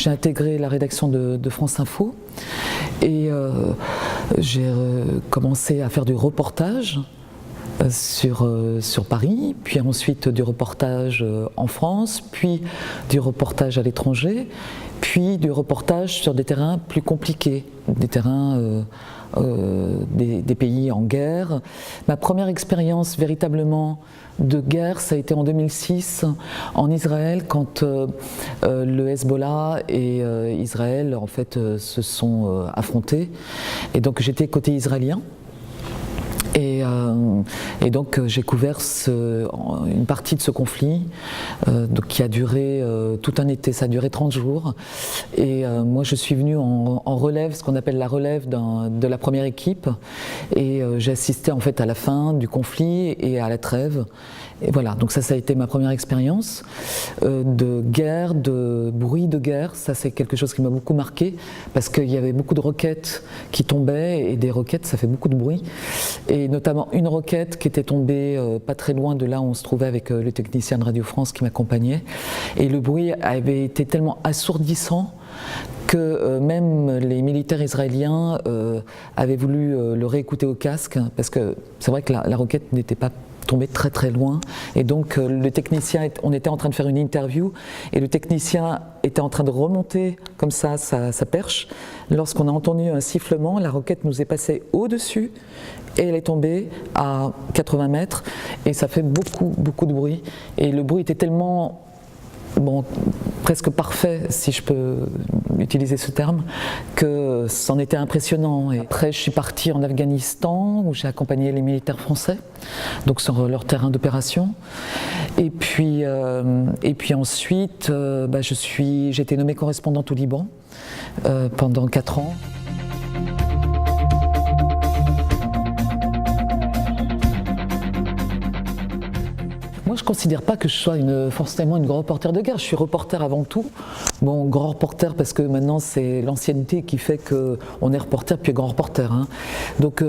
j'ai intégré la rédaction de France Info et j'ai commencé à faire du reportage sur Paris, puis ensuite du reportage en France, puis du reportage à l'étranger, puis du reportage sur des terrains plus compliqués, des terrains des pays en guerre. Ma première expérience véritablement de guerre, ça a été en 2006 en Israël, quand le Hezbollah et Israël en fait se sont affrontés, et donc j'étais côté israélien. Et donc j'ai couvert une partie de ce conflit donc, qui a duré tout un été, ça a duré 30 jours. Et moi je suis venu en relève, ce qu'on appelle la relève de la première équipe. Et j'ai assisté en fait à la fin du conflit et à la trêve. Et voilà, donc ça a été ma première expérience de guerre, de bruit de guerre. Ça c'est quelque chose qui m'a beaucoup marqué parce qu'il y avait beaucoup de roquettes qui tombaient et des roquettes ça fait beaucoup de bruit. Et notamment une roquette qui était tombée pas très loin de là où on se trouvait avec le technicien de Radio France qui m'accompagnait. Et le bruit avait été tellement assourdissant que même les militaires israéliens avaient voulu le réécouter au casque parce que c'est vrai que la roquette n'était pas tombé très très loin et donc le technicien, on était en train de faire une interview et le technicien était en train de remonter comme ça sa perche. Lorsqu'on a entendu un sifflement, la roquette nous est passée au-dessus et elle est tombée à 80 mètres et ça fait beaucoup de bruit et le bruit était tellement presque parfait, si je peux utiliser ce terme, que c'en était impressionnant. Et après, je suis partie en Afghanistan, où j'ai accompagné les militaires français, donc sur leur terrain d'opération. Et puis ensuite, j'ai été nommée correspondante au Liban pendant 4 ans. Moi, je ne considère pas que je sois forcément une grande reporter de guerre. Je suis reporter avant tout. Bon, grand reporter parce que maintenant c'est l'ancienneté qui fait qu'on est reporter puis grand reporter. Hein. Donc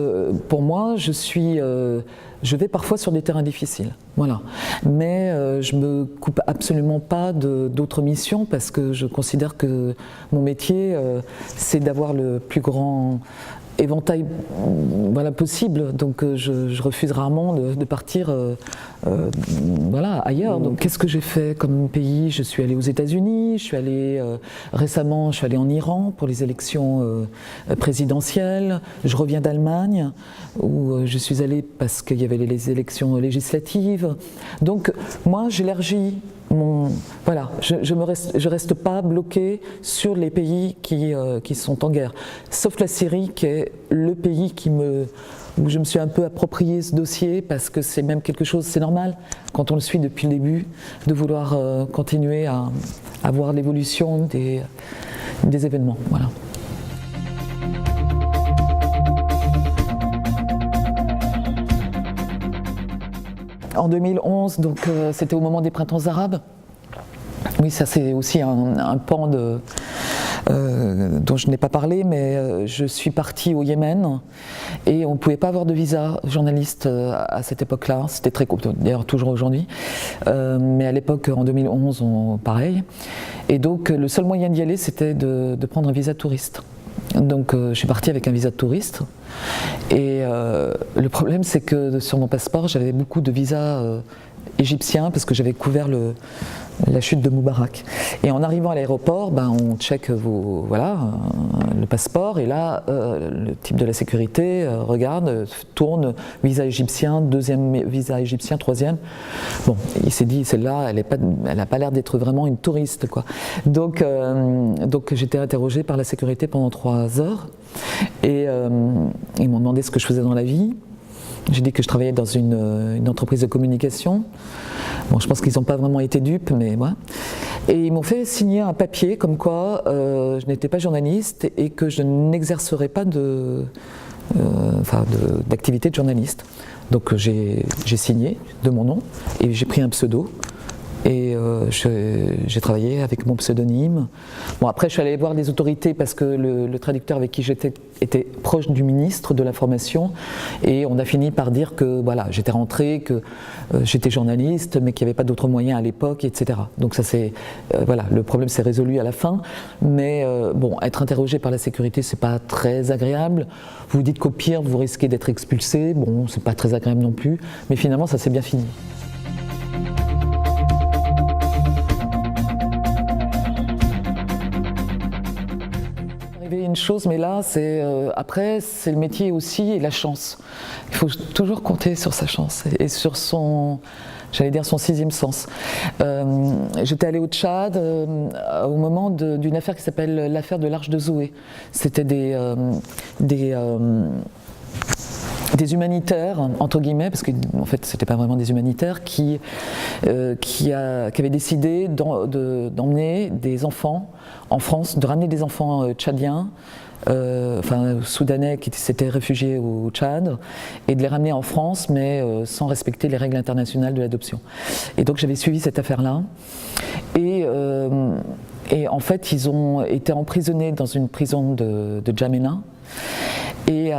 pour moi, je vais parfois sur des terrains difficiles. Voilà. Mais je me coupe absolument pas d'autres missions parce que je considère que mon métier, c'est d'avoir le plus grand éventail possible, donc je refuse rarement de partir ailleurs. Donc qu'est-ce que j'ai fait comme pays? Je suis allée aux États-Unis, je suis allée récemment, je suis allée en Iran pour les élections présidentielles, je reviens d'Allemagne où je suis allée parce qu'il y avait les élections législatives. Donc moi j'élargis je reste pas bloquée sur les pays qui sont en guerre, sauf la Syrie qui est le pays où je me suis un peu approprié ce dossier parce que c'est même quelque chose, c'est normal quand on le suit depuis le début de vouloir continuer à voir l'évolution des événements. Voilà. En 2011, donc c'était au moment des printemps arabes. Oui, ça c'est aussi un pan dont je n'ai pas parlé, mais je suis partie au Yémen et on ne pouvait pas avoir de visa journaliste à cette époque-là. C'était très compliqué, d'ailleurs toujours aujourd'hui, mais à l'époque en 2011, pareil. Et donc le seul moyen d'y aller, c'était de prendre un visa de touriste. Donc je suis partie avec un visa de touriste et le problème c'est que sur mon passeport j'avais beaucoup de visas égyptiens parce que j'avais couvert la chute de Moubarak. Et en arrivant à l'aéroport, on check le passeport et là le type de la sécurité regarde, tourne, visa égyptien, deuxième visa égyptien, troisième. Bon, il s'est dit celle-là, elle n'a pas l'air d'être vraiment une touriste, quoi. Donc j'étais interrogée par la sécurité pendant 3 heures et ils m'ont demandé ce que je faisais dans la vie. J'ai dit que je travaillais dans une entreprise de communication. Bon, je pense qu'ils n'ont pas vraiment été dupes, mais voilà. Et ils m'ont fait signer un papier comme quoi je n'étais pas journaliste et que je n'exercerais pas d'activité de journaliste. Donc j'ai signé de mon nom et j'ai pris un pseudo. Et j'ai travaillé avec mon pseudonyme. Bon, après, je suis allée voir les autorités parce que le traducteur avec qui j'étais était proche du ministre de l'Information, et on a fini par dire que voilà, j'étais rentrée, que j'étais journaliste, mais qu'il n'y avait pas d'autres moyens à l'époque, etc. Donc ça c'est voilà, le problème s'est résolu à la fin. Mais bon, être interrogé par la sécurité, c'est pas très agréable. Vous vous dites qu'au pire, vous risquez d'être expulsé. Bon, c'est pas très agréable non plus. Mais finalement, ça s'est bien fini. Une chose, mais là, c'est après, c'est le métier aussi et la chance. Il faut toujours compter sur sa chance et sur son, j'allais dire son sixième sens. J'étais allée au Tchad au moment d'une affaire qui s'appelle l'affaire de l'Arche de Zoé. C'était des humanitaires, entre guillemets, parce qu'en fait c'était pas vraiment des humanitaires, qui avaient décidé d'emmener des enfants en France, de ramener des enfants tchadiens, enfin soudanais qui s'étaient réfugiés au Tchad, et de les ramener en France, mais sans respecter les règles internationales de l'adoption. Et donc j'avais suivi cette affaire-là, et en fait ils ont été emprisonnés dans une prison de N'Djamena. Et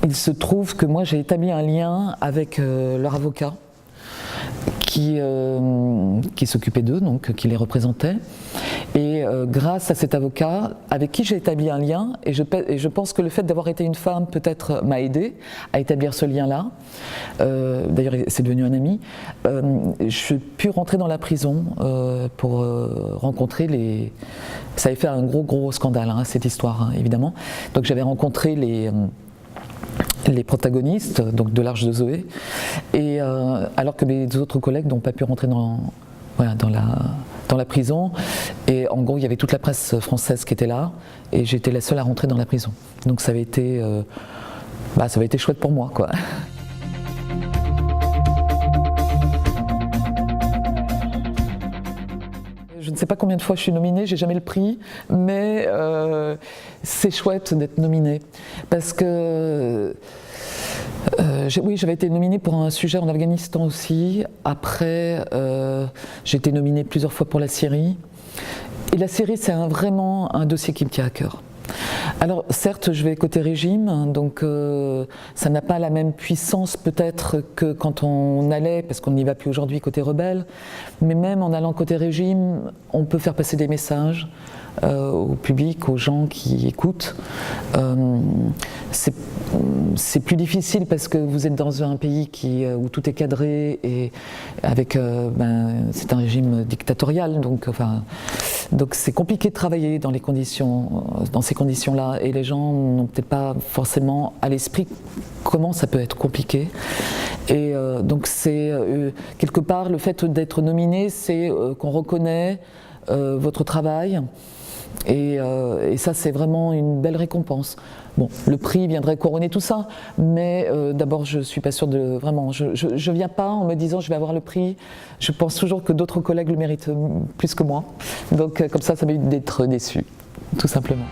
il se trouve que moi j'ai établi un lien avec leur avocat qui s'occupait d'eux, donc qui les représentait. Et grâce à cet avocat, avec qui j'ai établi un lien, et je pense que le fait d'avoir été une femme peut-être m'a aidé à établir ce lien-là. D'ailleurs, c'est devenu un ami. Je pu rentrer dans la prison pour rencontrer les... Ça avait fait un gros scandale, hein, cette histoire, hein, évidemment. Donc j'avais rencontré les protagonistes donc de l'Arche de Zoé, et alors que mes autres collègues n'ont pas pu rentrer dans la prison, et en gros il y avait toute la presse française qui était là, et j'étais la seule à rentrer dans la prison. Donc ça avait été chouette pour moi, quoi. Je ne sais pas combien de fois je suis nominée, j'ai jamais le prix, mais c'est chouette d'être nominée, parce que oui, j'avais été nominée pour un sujet en Afghanistan aussi. Après, j'ai été nominée plusieurs fois pour la Syrie. Et la Syrie, c'est vraiment un dossier qui me tient à cœur. Alors certes, je vais côté régime, donc ça n'a pas la même puissance peut-être que quand on allait, parce qu'on n'y va plus aujourd'hui côté rebelle, mais même en allant côté régime, on peut faire passer des messages au public, aux gens qui écoutent. C'est plus difficile parce que vous êtes dans un pays où tout est cadré, et avec c'est un régime dictatorial, donc c'est compliqué de travailler dans ces conditions-là, et les gens n'ont peut-être pas forcément à l'esprit comment ça peut être compliqué. Et donc c'est quelque part le fait d'être nominé, c'est qu'on reconnaît votre travail. Et ça, c'est vraiment une belle récompense. Bon, le prix viendrait couronner tout ça, mais d'abord, je suis pas sûre de vraiment. Je viens pas en me disant je vais avoir le prix. Je pense toujours que d'autres collègues le méritent plus que moi. Donc comme ça m'évite d'être déçue, tout simplement.